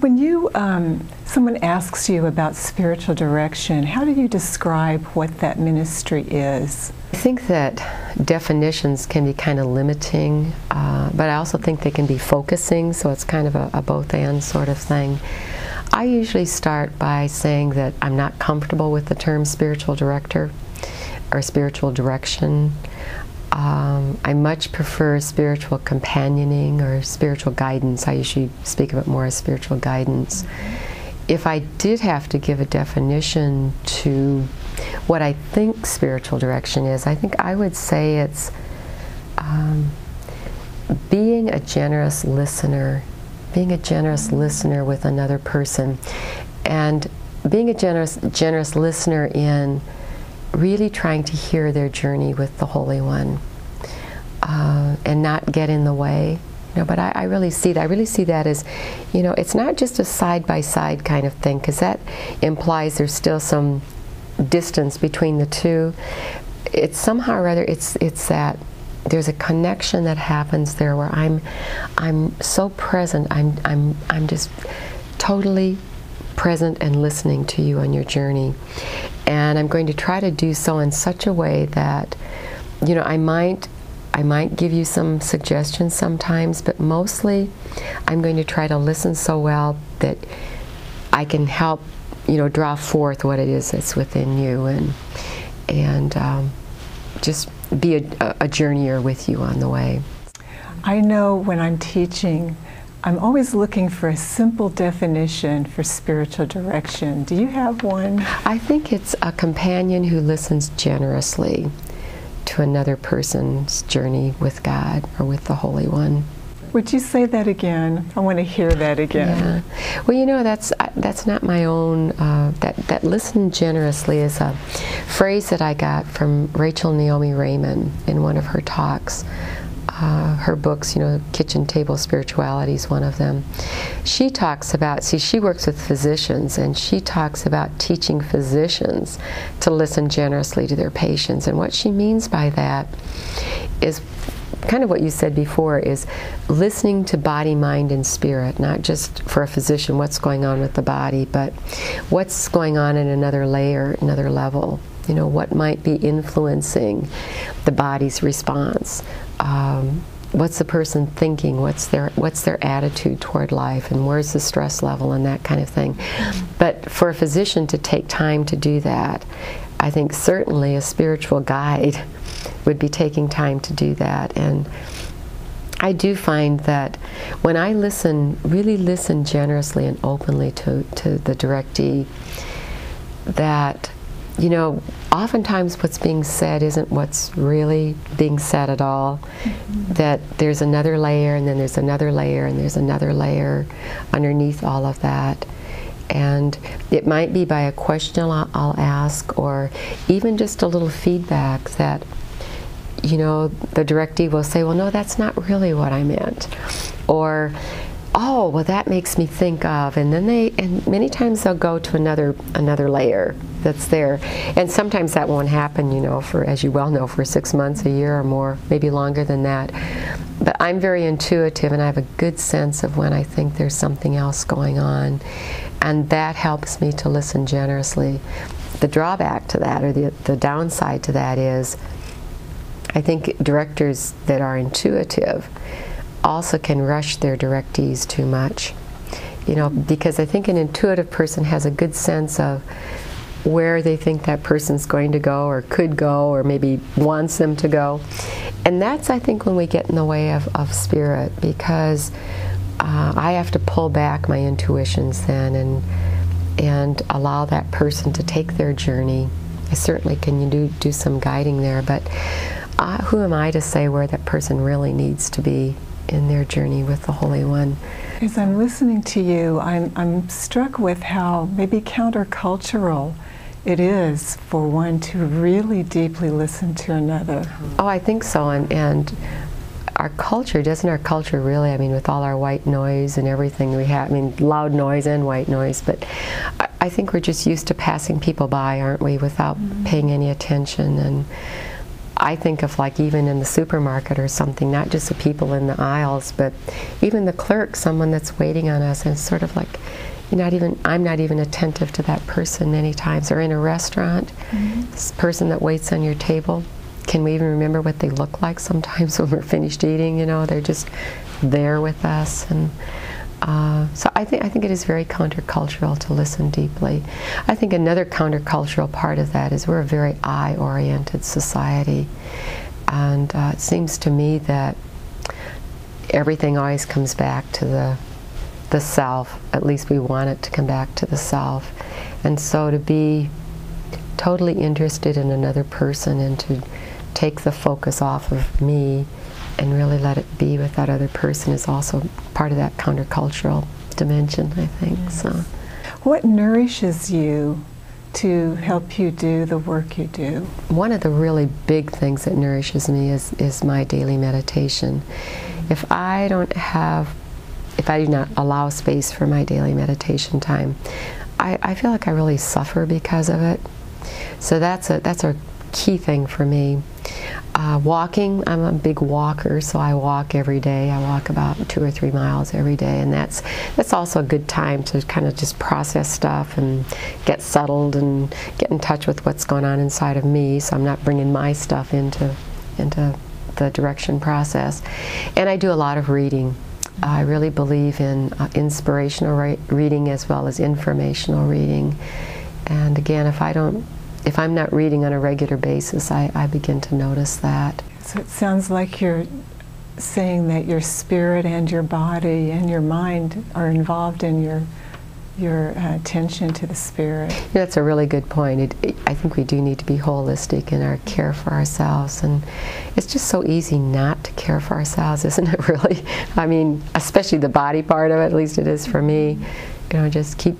When you, someone asks you about spiritual direction, how do you describe what that ministry is? I think that definitions can be kind of limiting, but I also think they can be focusing, so it's kind of a both-and sort of thing. I usually start by saying that I'm not comfortable with the term spiritual director or spiritual direction. I much prefer spiritual companioning or spiritual guidance. I usually speak of it more as spiritual guidance. If I did have to give a definition to what I think spiritual direction is, I think I would say it's being a generous listener, with another person, and being a generous listener in really trying to hear their journey with the Holy One, and not get in the way. But I really see that. I really see that as, it's not just a side-by-side kind of thing, because that implies there's still some distance between the two. It's somehow or other, it's that there's a connection that happens there where I'm so present. I'm just totally present and listening to you on your journey, and I'm going to try to do so in such a way that, I might give you some suggestions sometimes, but mostly I'm going to try to listen so well that I can help, draw forth what it is that's within you, and just be a journeyer with you on the way. I know when I'm teaching, I'm always looking for a simple definition for spiritual direction. Do you have one? I think it's a companion who listens generously to another person's journey with God or with the Holy One. Would you say that again? I want to hear that again. Yeah. Well, that's not my own. That listen generously is a phrase that I got from Rachel Naomi Raymond in one of her talks. Her books, Kitchen Table Spirituality is one of them. She talks about, she works with physicians, and she talks about teaching physicians to listen generously to their patients. And what she means by that is kind of what you said before, is listening to body, mind, and spirit, not just for a physician what's going on with the body, but what's going on in another layer, another level. What might be influencing the body's response. What's the person thinking? What's their attitude toward life, and where's the stress level and that kind of thing. But for a physician to take time to do that, I think certainly a spiritual guide would be taking time to do that. And I do find that when I really listen generously and openly to the directee, that oftentimes what's being said isn't what's really being said at all. That there's another layer, and then there's another layer, and there's another layer underneath all of that. And it might be by a question I'll ask, or even just a little feedback that, the directee will say, well, no, that's not really what I meant. Or, oh, well, that makes me think of, and then and many times they'll go to another layer that's there. And sometimes that won't happen, for, as you well know, for 6 months, a year or more, maybe longer than that. But I'm very intuitive, and I have a good sense of when I think there's something else going on. And that helps me to listen generously. The drawback to that, or the downside to that, is I think directors that are intuitive also can rush their directees too much. Because I think an intuitive person has a good sense of where they think that person's going to go, or could go, or maybe wants them to go. And that's, I think, when we get in the way of spirit, because I have to pull back my intuitions then and allow that person to take their journey. I certainly can do some guiding there, but who am I to say where that person really needs to be in their journey with the Holy One? As I'm listening to you, I'm struck with how maybe countercultural it is for one to really deeply listen to another. Oh, I think so, and our culture, doesn't our culture really, with all our white noise and everything we have, loud noise and white noise, but I think we're just used to passing people by, aren't we, without paying any attention. And I think of, like, even in the supermarket or something, not just the people in the aisles, but even the clerk, someone that's waiting on us, and it's sort of like I'm not even attentive to that person many times. Or in a restaurant, this person that waits on your table, can we even remember what they look like sometimes when we're finished eating? You know, they're just there with us. And so I think it is very countercultural to listen deeply. I think another countercultural part of that is we're a very I-oriented society. And it seems to me that everything always comes back to the self. At least we want it to come back to the self. And so to be totally interested in another person and to take the focus off of me and really let it be with that other person is also part of that countercultural dimension, I think. Yes. So, what nourishes you to help you do the work you do? One of the really big things that nourishes me is my daily meditation. If I do not allow space for my daily meditation time, I feel like I really suffer because of it. So that's a key thing for me. Walking, I'm a big walker, so I walk every day. I walk about 2 or 3 miles every day, and that's also a good time to kind of just process stuff and get settled and get in touch with what's going on inside of me, so I'm not bringing my stuff into the direction process. And I do a lot of reading. I really believe in inspirational reading as well as informational reading. And again, if I'm not reading on a regular basis, I begin to notice that. So it sounds like you're saying that your spirit and your body and your mind are involved in your attention to the spirit. Yeah, that's a really good point. I think we do need to be holistic in our care for ourselves, and it's just so easy not to care for ourselves, isn't it, really? I mean, especially the body part of it, at least it is for me. You know, just keep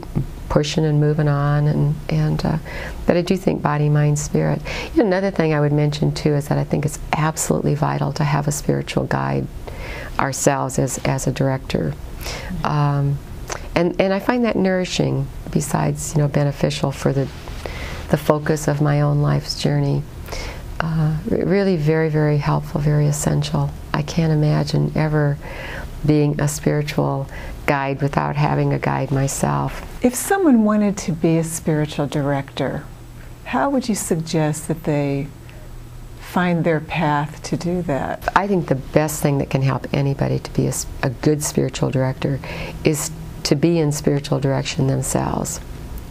pushing and moving on, but I do think body, mind, spirit. You know, another thing I would mention too is that I think it's absolutely vital to have a spiritual guide ourselves as a director. And I find that nourishing, besides, you know, beneficial for the focus of my own life's journey. Really very, very helpful, very essential. I can't imagine ever being a spiritual guide without having a guide myself. If someone wanted to be a spiritual director, how would you suggest that they find their path to do that? I think the best thing that can help anybody to be a good spiritual director is to be in spiritual direction themselves.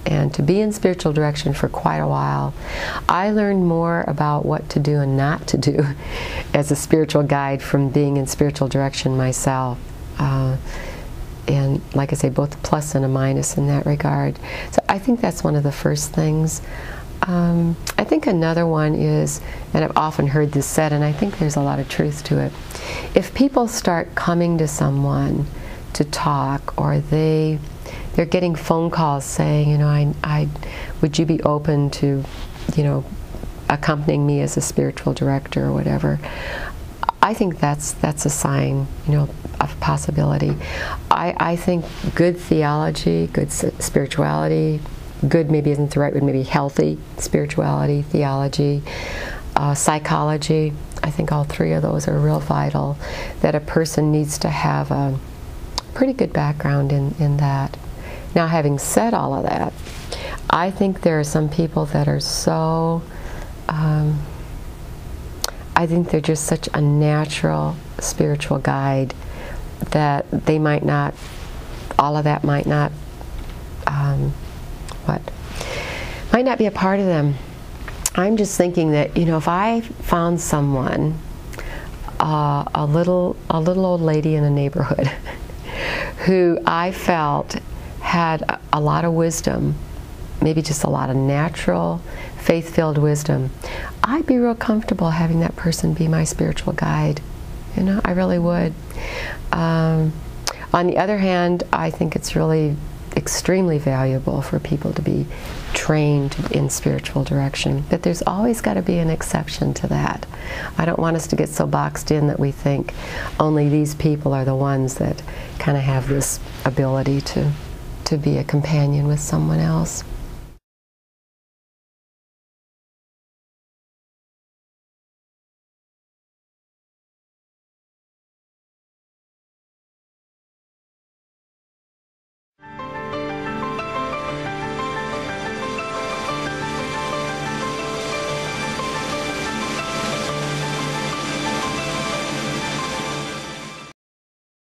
And to be in spiritual direction for quite a while. I learned more about what to do and not to do as a spiritual guide from being in spiritual direction myself. And like I say, both a plus and a minus in that regard. So I think that's one of the first things. I think another one is, and I've often heard this said, and I think there's a lot of truth to it, if people start coming to someone to talk, or they're getting phone calls saying, you know, would you be open to, you know, accompanying me as a spiritual director or whatever, I think that's a sign, you know, of possibility. I think good theology, good spirituality, good maybe isn't the right word, maybe healthy spirituality, theology, psychology, I think all three of those are real vital, that a person needs to have a pretty good background in that. Now, having said all of that, I think there are some people that are so, I think they're just such a natural spiritual guide that they might not, all of that might not, might not be a part of them. I'm just thinking that, you know, if I found someone, a little old lady in a neighborhood who I felt had a lot of wisdom, maybe just a lot of natural, faith-filled wisdom, I'd be real comfortable having that person be my spiritual guide. You know, I really would. On the other hand, I think it's really extremely valuable for people to be trained in spiritual direction. But there's always got to be an exception to that. I don't want us to get so boxed in that we think only these people are the ones that kind of have this ability to be a companion with someone else.